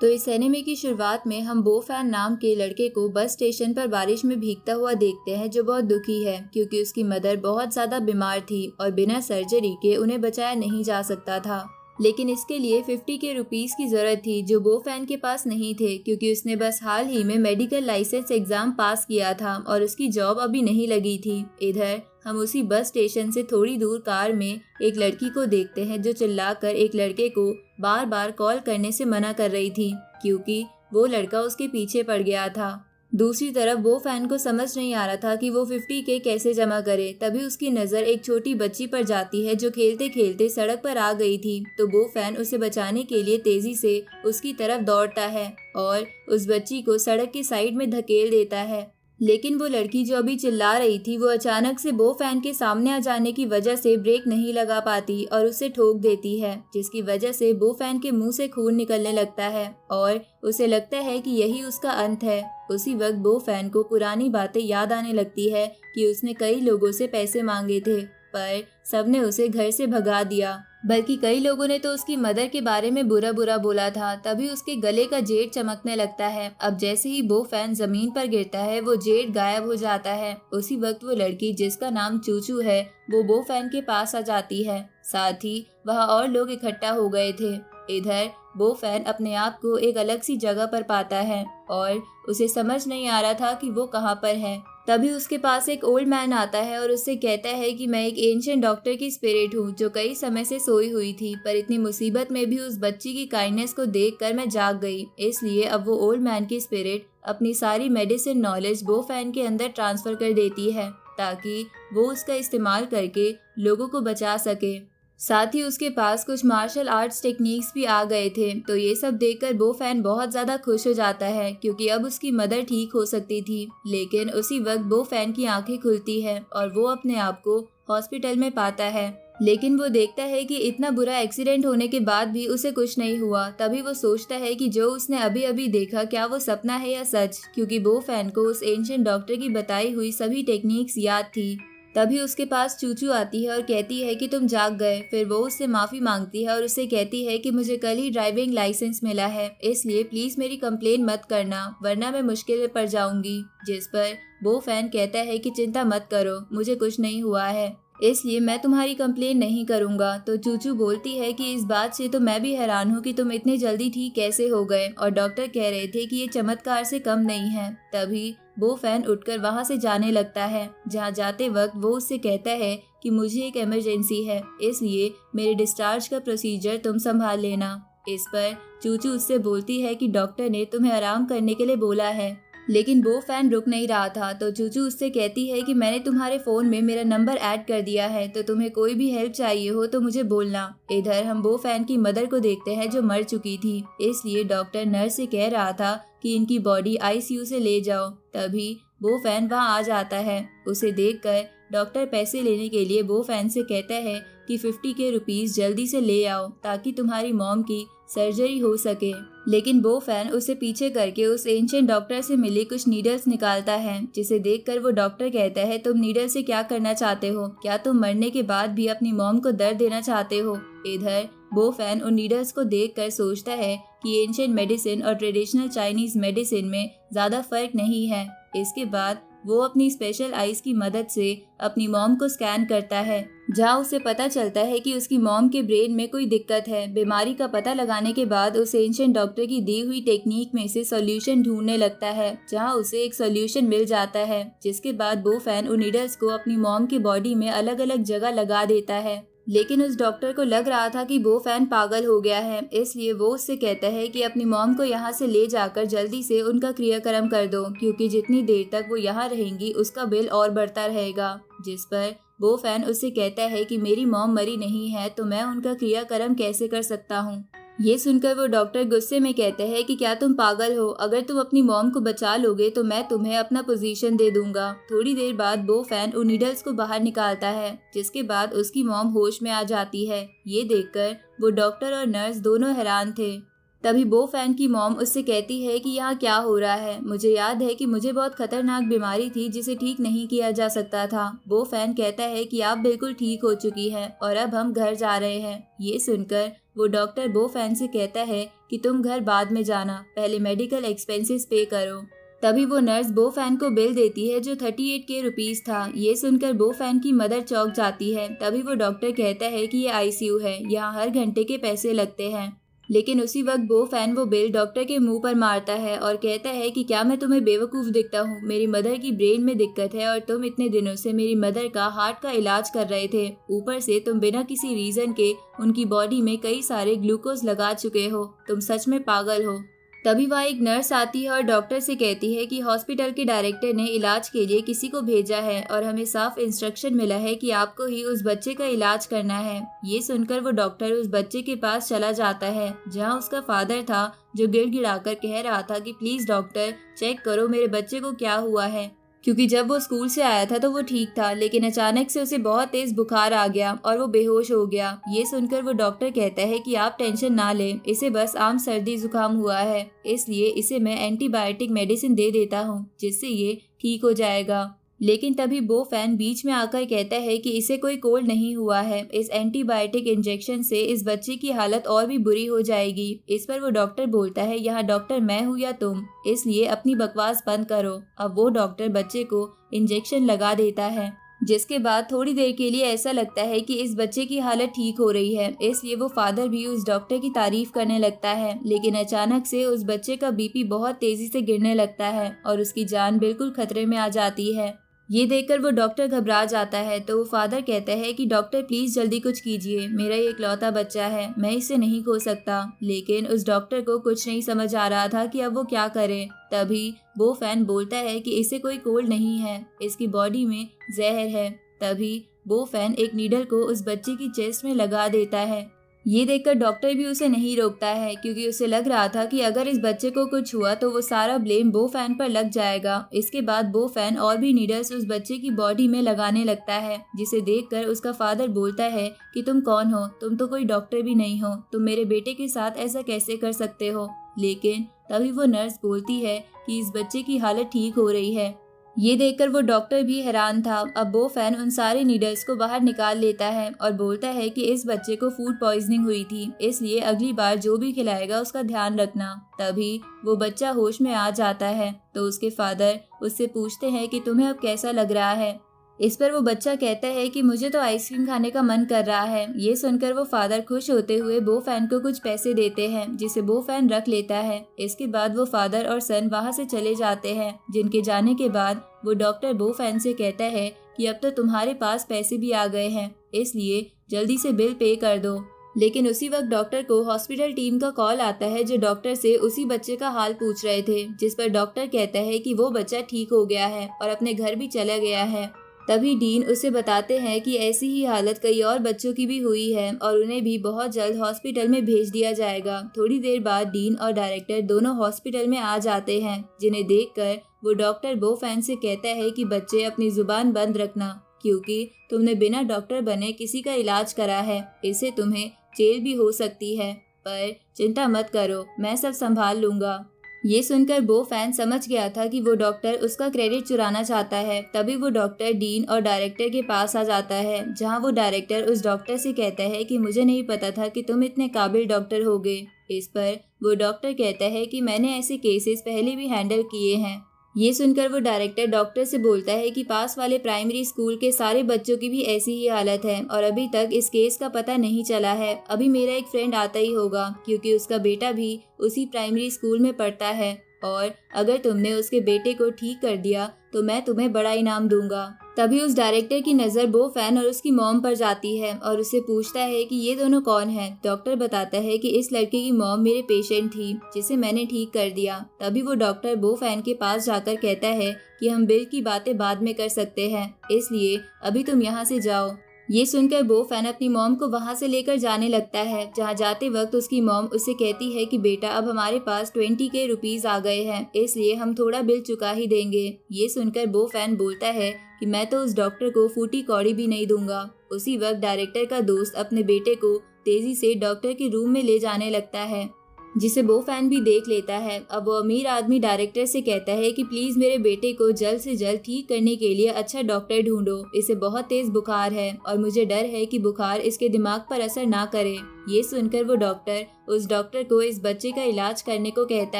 तो इस एनिमे की शुरुआत में हम बो फैन नाम के लड़के को बस स्टेशन पर बारिश में भीगता हुआ देखते हैं, जो बहुत दुखी है क्योंकि उसकी मदर बहुत ज्यादा बीमार थी और बिना सर्जरी के उन्हें बचाया नहीं जा सकता था। लेकिन इसके लिए 50 के रुपीस की जरूरत थी, जो बो फैन के पास नहीं थे क्योंकि उसने बस हाल ही में मेडिकल लाइसेंस एग्जाम पास किया था और उसकी जॉब अभी नहीं लगी थी। इधर हम उसी बस स्टेशन से थोड़ी दूर कार में एक लड़की को देखते हैं जो चिल्लाकर एक लड़के को बार बार कॉल करने से मना कर रही थी क्योंकि वो लड़का उसके पीछे पड़ गया था। दूसरी तरफ बो फैन को समझ नहीं आ रहा था कि वो 50 के कैसे जमा करे। तभी उसकी नज़र एक छोटी बच्ची पर जाती है जो खेलते खेलते सड़क पर आ गई थी। तो बो फैन उसे बचाने के लिए तेजी से उसकी तरफ दौड़ता है और उस बच्ची को सड़क के साइड में धकेल देता है। लेकिन वो लड़की जो अभी चिल्ला रही थी वो अचानक से बो फैन के सामने आ जाने की वजह से ब्रेक नहीं लगा पाती और उसे ठोक देती है, जिसकी वजह से बो फैन के मुंह से खून निकलने लगता है और उसे लगता है कि यही उसका अंत है। उसी वक्त बो फैन को पुरानी बातें याद आने लगती है कि उसने कई लोगों से पैसे मांगे थे पर सबने उसे घर से भगा दिया, बल्कि कई लोगों ने तो उसकी मदर के बारे में बुरा बुरा बोला था। तभी उसके गले का जेड चमकने लगता है। अब जैसे ही बो फैन जमीन पर गिरता है वो जेड गायब हो जाता है। उसी वक्त वो लड़की जिसका नाम चूचू है वो बो फैन के पास आ जाती है। साथ ही वहाँ और लोग इकट्ठा हो गए थे। इधर बो फैन अपने आप को एक अलग सी जगह पर पाता है और उसे समझ नहीं आ रहा था कि वो कहाँ पर है। तभी उसके पास एक ओल्ड मैन आता है और उससे कहता है कि मैं एक एंशिएंट डॉक्टर की स्पिरिट हूँ जो कई समय से सोई हुई थी, पर इतनी मुसीबत में भी उस बच्ची की काइंडनेस को देखकर मैं जाग गई। इसलिए अब वो ओल्ड मैन की स्पिरिट अपनी सारी मेडिसिन नॉलेज बो फैन के अंदर ट्रांसफर कर देती है ताकि वो उसका इस्तेमाल करके लोगों को बचा सके। साथ ही उसके पास कुछ मार्शल आर्ट्स टेक्निक्स भी आ गए थे। तो ये सब देखकर बो फैन बहुत ज़्यादा खुश हो जाता है क्योंकि अब उसकी मदर ठीक हो सकती थी। लेकिन उसी वक्त बो फैन की आंखें खुलती है और वो अपने आप को हॉस्पिटल में पाता है। लेकिन वो देखता है कि इतना बुरा एक्सीडेंट होने के बाद भी उसे कुछ नहीं हुआ। तभी वो सोचता है कि जो उसने अभी अभी देखा क्या वो सपना है या सच, क्योंकि बो फैन को उस एंशिएंट डॉक्टर की बताई हुई सभी टेक्निक्स याद थी। तभी उसके पास चूचू आती है और कहती है कि तुम जाग गए। फिर वो उससे माफ़ी मांगती है और उससे कहती है कि मुझे कल ही ड्राइविंग लाइसेंस मिला है, इसलिए प्लीज़ मेरी कंप्लेन मत करना वरना मैं मुश्किल में पड़ जाऊंगी। जिस पर बो फैन कहता है कि चिंता मत करो, मुझे कुछ नहीं हुआ है, इसलिए मैं तुम्हारी कंप्लेन नहीं करूंगा। तो चूचू बोलती है कि इस बात से तो मैं भी हैरान हूँ कि तुम इतने जल्दी ठीक कैसे हो गए, और डॉक्टर कह रहे थे कि ये चमत्कार से कम नहीं है। तभी बो फैन उठकर वहाँ से जाने लगता है। जहाँ जाते वक्त वो उससे कहता है कि मुझे एक इमरजेंसी है, इसलिए मेरे डिस्चार्ज का प्रोसीजर तुम संभाल लेना। इस पर चूचू उससे बोलती है कि डॉक्टर ने तुम्हें आराम करने के लिए बोला है। लेकिन बो फैन रुक नहीं रहा था। तो चूचू उससे कहती है कि मैंने तुम्हारे फ़ोन में मेरा नंबर ऐड कर दिया है, तो तुम्हें कोई भी हेल्प चाहिए हो तो मुझे बोलना। इधर हम बो फैन की मदर को देखते हैं जो मर चुकी थी, इसलिए डॉक्टर नर्स से कह रहा था कि इनकी बॉडी आईसीयू से ले जाओ। तभी बो फैन वहाँ आ जाता है। उसे देखकर डॉक्टर पैसे लेने के लिए बो फैन से कहता है कि 50 के रुपीस जल्दी से ले आओ ताकि तुम्हारी मॉम की सर्जरी हो सके। लेकिन बो फैन उसे पीछे करके उस एंशिएंट डॉक्टर से मिली कुछ नीडल्स निकालता है, जिसे देखकर वो डॉक्टर कहता है तुम नीडल से क्या करना चाहते हो, क्या तुम मरने के बाद भी अपनी मॉम को दर्द देना चाहते हो। इधर बो फैन उन नीडल्स को देखकर सोचता है कि एंशिएंट मेडिसिन और ट्रेडिशनल चाइनीज मेडिसिन में ज्यादा फर्क नहीं है। इसके बाद वो अपनी स्पेशल आइज की मदद से अपनी मॉम को स्कैन करता है, जहाँ उसे पता चलता है कि उसकी मॉम के ब्रेन में कोई दिक्कत है। बीमारी का पता लगाने के बाद उस एंशिएंट डॉक्टर की दी हुई टेक्निक में से सॉल्यूशन ढूंढने लगता है, जहाँ उसे एक सॉल्यूशन मिल जाता है। जिसके बाद बो फैन उन नीडल्स को अपनी मॉम की बॉडी में अलग अलग जगह लगा देता है। लेकिन उस डॉक्टर को लग रहा था कि बो फैन पागल हो गया है, इसलिए वो उससे कहता है कि अपनी मॉम को यहाँ से ले जाकर जल्दी से उनका क्रियाक्रम कर दो, क्योंकि जितनी देर तक वो यहाँ रहेंगी उसका बिल और बढ़ता रहेगा। जिस पर बो फैन उससे कहता है कि मेरी मॉम मरी नहीं है तो मैं उनका क्रियाक्रम कैसे कर सकता हूँ। ये सुनकर वो डॉक्टर गुस्से में कहते हैं कि क्या तुम पागल हो, अगर तुम अपनी मॉम को बचा लोगे तो मैं तुम्हें अपना पोजीशन दे दूंगा। थोड़ी देर बाद बो फैन उन नीडल्स को बाहर निकालता है, जिसके बाद उसकी मॉम होश में आ जाती है। ये देखकर वो डॉक्टर और नर्स दोनों हैरान थे। तभी बो फैन की मॉम उससे कहती है कि यहाँ क्या हो रहा है। मुझे याद है कि मुझे बहुत खतरनाक बीमारी थी जिसे ठीक नहीं किया जा सकता था। बो फैन कहता है कि आप बिल्कुल ठीक हो चुकी हैं और अब हम घर जा रहे हैं। ये सुनकर वो डॉक्टर बो फैन से कहता है कि तुम घर बाद में जाना, पहले मेडिकल एक्सपेंसेस पे करो। तभी वो नर्स बो फैन को बिल देती है जो 38K रुपीस था। ये सुनकर बो फैन की मदर चौंक जाती है। तभी वो डॉक्टर कहता है कि ये आईसीयू है, यहाँ हर घंटे के पैसे लगते हैं। लेकिन उसी वक्त बो फैन वो बिल डॉक्टर के मुंह पर मारता है और कहता है कि क्या मैं तुम्हें बेवकूफ़ दिखता हूँ? मेरी मदर की ब्रेन में दिक्कत है और तुम इतने दिनों से मेरी मदर का हार्ट का इलाज कर रहे थे। ऊपर से तुम बिना किसी रीज़न के उनकी बॉडी में कई सारे ग्लूकोज लगा चुके हो। तुम सच में पागल हो। तभी वहाँ एक नर्स आती है और डॉक्टर से कहती है कि हॉस्पिटल के डायरेक्टर ने इलाज के लिए किसी को भेजा है और हमें साफ इंस्ट्रक्शन मिला है कि आपको ही उस बच्चे का इलाज करना है। ये सुनकर वो डॉक्टर उस बच्चे के पास चला जाता है जहाँ उसका फादर था, जो गिड़गिड़ाकर कह रहा था कि प्लीज डॉक्टर चेक करो मेरे बच्चे को क्या हुआ है, क्योंकि जब वो स्कूल से आया था तो वो ठीक था, लेकिन अचानक से उसे बहुत तेज बुखार आ गया और वो बेहोश हो गया। ये सुनकर वो डॉक्टर कहता है कि आप टेंशन ना लें, इसे बस आम सर्दी जुकाम हुआ है, इसलिए इसे मैं एंटीबायोटिक मेडिसिन दे देता हूँ जिससे ये ठीक हो जाएगा। लेकिन तभी बो फैन बीच में आकर कहता है कि इसे कोई कोल्ड नहीं हुआ है, इस एंटीबायोटिक इंजेक्शन से इस बच्चे की हालत और भी बुरी हो जाएगी। इस पर वो डॉक्टर बोलता है यहाँ डॉक्टर मैं हूँ या तुम, इसलिए अपनी बकवास बंद करो। अब वो डॉक्टर बच्चे को इंजेक्शन लगा देता है, जिसके बाद थोड़ी देर के लिए ऐसा लगता है कि इस बच्चे की हालत ठीक हो रही है, इसलिए वो फादर भी उस डॉक्टर की तारीफ करने लगता है। लेकिन अचानक से उस बच्चे का बीपी बहुत तेजी से गिरने लगता है और उसकी जान बिल्कुल खतरे में आ जाती है। ये देखकर वो डॉक्टर घबरा जाता है तो वो फादर कहता है कि डॉक्टर प्लीज जल्दी कुछ कीजिए, मेरा ये इकलौता बच्चा है, मैं इसे नहीं खो सकता। लेकिन उस डॉक्टर को कुछ नहीं समझ आ रहा था कि अब वो क्या करे। तभी बो फैन बोलता है कि इसे कोई कोल्ड नहीं है, इसकी बॉडी में जहर है। तभी बो फैन एक नीडल को उस बच्चे की चेस्ट में लगा देता है। ये देखकर डॉक्टर भी उसे नहीं रोकता है, क्योंकि उसे लग रहा था कि अगर इस बच्चे को कुछ हुआ तो वो सारा ब्लेम बो फैन पर लग जाएगा। इसके बाद बो फैन और भी नीडल्स उस बच्चे की बॉडी में लगाने लगता है, जिसे देखकर उसका फादर बोलता है कि तुम कौन हो, तुम तो कोई डॉक्टर भी नहीं हो, तुम मेरे बेटे के साथ ऐसा कैसे कर सकते हो। लेकिन तभी वो नर्स बोलती है कि इस बच्चे की हालत ठीक हो रही है। ये देखकर वो डॉक्टर भी हैरान था। अब बो फैन उन सारे नीडल्स को बाहर निकाल लेता है और बोलता है कि इस बच्चे को फूड पॉइजनिंग हुई थी, इसलिए अगली बार जो भी खिलाएगा उसका ध्यान रखना। तभी वो बच्चा होश में आ जाता है तो उसके फादर उससे पूछते हैं कि तुम्हें अब कैसा लग रहा है। इस पर वो बच्चा कहता है कि मुझे तो आइसक्रीम खाने का मन कर रहा है। ये सुनकर वो फादर खुश होते हुए बो फैन को कुछ पैसे देते हैं, जिसे बो फैन रख लेता है। इसके बाद वो फादर और सन वहाँ से चले जाते हैं, जिनके जाने के बाद वो डॉक्टर बो फैन से कहता है कि अब तो तुम्हारे पास पैसे भी आ गए हैं, इसलिए जल्दी से बिल पे कर दो। लेकिन उसी वक्त डॉक्टर को हॉस्पिटल टीम का कॉल आता है, जो डॉक्टर से उसी बच्चे का हाल पूछ रहे थे, जिस पर डॉक्टर कहता है कि वो बच्चा ठीक हो गया है और अपने घर भी चला गया है। तभी डीन उसे बताते हैं कि ऐसी ही हालत कई और बच्चों की भी हुई है और उन्हें भी बहुत जल्द हॉस्पिटल में भेज दिया जाएगा। थोड़ी देर बाद डीन और डायरेक्टर दोनों हॉस्पिटल में आ जाते हैं, जिन्हें देखकर वो डॉक्टर बो फैन से कहता है कि बच्चे अपनी जुबान बंद रखना, क्योंकि तुमने बिना डॉक्टर बने किसी का इलाज करा है, इससे तुम्हें जेल भी हो सकती है, पर चिंता मत करो, मैं सब संभाल लूंगा। ये सुनकर बो फैन समझ गया था कि वो डॉक्टर उसका क्रेडिट चुराना चाहता है। तभी वो डॉक्टर डीन और डायरेक्टर के पास आ जाता है, जहां वो डायरेक्टर उस डॉक्टर से कहता है कि मुझे नहीं पता था कि तुम इतने काबिल डॉक्टर होगे। इस पर वो डॉक्टर कहता है कि मैंने ऐसे केसेस पहले भी हैंडल किए हैं। ये सुनकर वो डायरेक्टर डॉक्टर से बोलता है कि पास वाले प्राइमरी स्कूल के सारे बच्चों की भी ऐसी ही हालत है और अभी तक इस केस का पता नहीं चला है। अभी मेरा एक फ्रेंड आता ही होगा, क्योंकि उसका बेटा भी उसी प्राइमरी स्कूल में पढ़ता है, और अगर तुमने उसके बेटे को ठीक कर दिया तो मैं तुम्हें बड़ा इनाम दूंगा। तभी उस डायरेक्टर की नज़र बो फैन और उसकी मॉम पर जाती है और उससे पूछता है कि ये दोनों कौन हैं। डॉक्टर बताता है कि इस लड़के की मॉम मेरे पेशेंट थी, जिसे मैंने ठीक कर दिया। तभी वो डॉक्टर बो फैन के पास जाकर कहता है कि हम बिल की बातें बाद में कर सकते हैं, इसलिए अभी तुम यहाँ से जाओ। ये सुनकर बो फैन अपनी मॉम को वहाँ से लेकर जाने लगता है, जहाँ जाते वक्त उसकी मॉम उससे कहती है कि बेटा अब हमारे पास 20K रुपीस आ गए हैं, इसलिए हम थोड़ा बिल चुका ही देंगे। ये सुनकर बो फैन बोलता है कि मैं तो उस डॉक्टर को फूटी कौड़ी भी नहीं दूंगा। उसी वक्त डायरेक्टर का दोस्त अपने बेटे को तेजी से डॉक्टर के रूम में ले जाने लगता है। जिसे बो फैन भी देख लेता है। अब वो अमीर आदमी डायरेक्टर से कहता है कि प्लीज मेरे बेटे को जल्द से जल्द ठीक करने के लिए अच्छा डॉक्टर ढूंढो। इसे बहुत तेज बुखार है और मुझे डर है कि बुखार इसके दिमाग पर असर ना करे। ये सुनकर वो डॉक्टर उस डॉक्टर को इस बच्चे का इलाज करने को कहता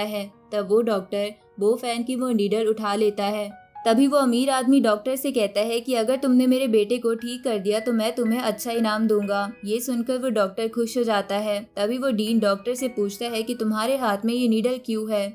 है। तब वो डॉक्टर बो फैन की वो नीडल उठा लेता है। तभी वो अमीर आदमी डॉक्टर से कहता है कि अगर तुमने मेरे बेटे को ठीक कर दिया तो मैं तुम्हें अच्छा इनाम दूंगा। ये सुनकर वो डॉक्टर खुश हो जाता है। तभी वो डीन डॉक्टर से पूछता है कि तुम्हारे हाथ में ये नीडल क्यों है।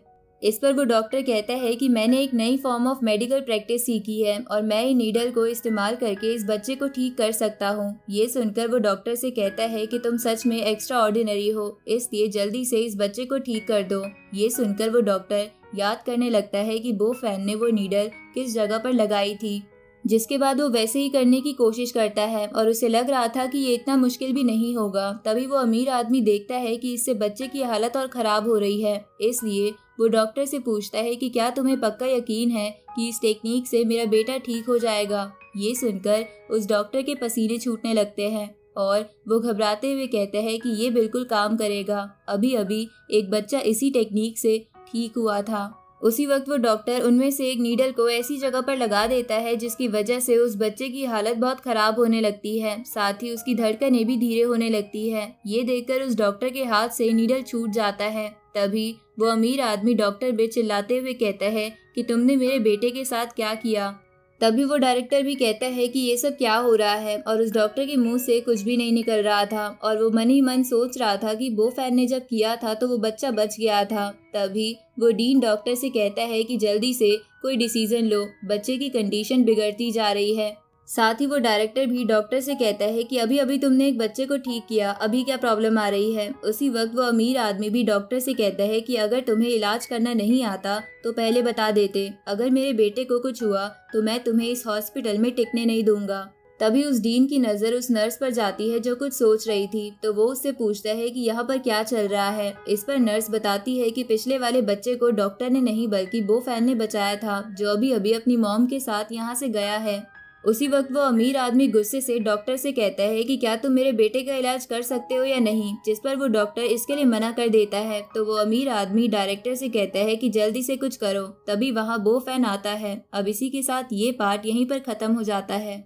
इस पर वो डॉक्टर कहता है कि मैंने एक नई फॉर्म ऑफ मेडिकल प्रैक्टिस सीखी है और मैं ये नीडल को इस्तेमाल करके इस बच्चे को ठीक कर सकता हूँ। ये सुनकर वो डॉक्टर से कहता है कि तुम सच में एक्स्ट्रा ऑर्डिनरी हो, इसलिए जल्दी से इस बच्चे को ठीक कर दो। ये सुनकर वो डॉक्टर याद करने लगता है कि बो फैन ने वो नीडल किस जगह पर लगाई थी, जिसके बाद वो वैसे ही करने की कोशिश करता है और उसे लग रहा था कि ये इतना मुश्किल भी नहीं होगा। तभी वो अमीर आदमी देखता है कि इससे बच्चे की हालत और खराब हो रही है, इसलिए वो डॉक्टर से पूछता है कि क्या तुम्हें पक्का यकीन है कि इस टेक्निक से मेरा बेटा ठीक हो जाएगा। ये सुनकर उस डॉक्टर के पसीने छूटने लगते हैं और वो घबराते हुए कहते हैं कि ये बिल्कुल काम करेगा। अभी अभी एक बच्चा इसी टेक्निक से ठीक हुआ था। उसी वक्त वो डॉक्टर उनमें से एक नीडल को ऐसी जगह पर लगा देता है जिसकी वजह से उस बच्चे की हालत बहुत खराब होने लगती है, साथ ही उसकी धड़कनें भी धीरे होने लगती है। ये देखकर उस डॉक्टर के हाथ से नीडल छूट जाता है। तभी वो अमीर आदमी डॉक्टर पे चिल्लाते हुए कहता है कि तुमने मेरे बेटे के साथ क्या किया। तभी वो डायरेक्टर भी कहता है कि ये सब क्या हो रहा है और उस डॉक्टर के मुंह से कुछ भी नहीं निकल रहा था और वो मन ही मन सोच रहा था कि बो फैन ने जब किया था तो वो बच्चा बच गया था। तभी वो डीन डॉक्टर से कहता है कि जल्दी से कोई डिसीजन लो, बच्चे की कंडीशन बिगड़ती जा रही है। साथ ही वो डायरेक्टर भी डॉक्टर से कहता है कि अभी अभी तुमने एक बच्चे को ठीक किया, अभी क्या प्रॉब्लम आ रही है। उसी वक्त वो अमीर आदमी भी डॉक्टर से कहता है कि अगर तुम्हें इलाज करना नहीं आता तो पहले बता देते, अगर मेरे बेटे को कुछ हुआ तो मैं तुम्हें इस हॉस्पिटल में टिकने नहीं दूंगा। तभी उस डीन की नज़र उस नर्स पर जाती है जो कुछ सोच रही थी, तो वो उससे पूछता है कि यहाँ पर क्या चल रहा है। इस पर नर्स बताती है कि पिछले वाले बच्चे को डॉक्टर ने नहीं बल्कि बो फैन ने बचाया था, जो अभी अभी अपनी मॉम के साथ यहाँ से गया है। उसी वक्त वो अमीर आदमी गुस्से से डॉक्टर से कहता है कि क्या तुम मेरे बेटे का इलाज कर सकते हो या नहीं, जिस पर वो डॉक्टर इसके लिए मना कर देता है। तो वो अमीर आदमी डायरेक्टर से कहता है कि जल्दी से कुछ करो। तभी वहाँ बो फैन आता है। अब इसी के साथ ये पार्ट यहीं पर खत्म हो जाता है।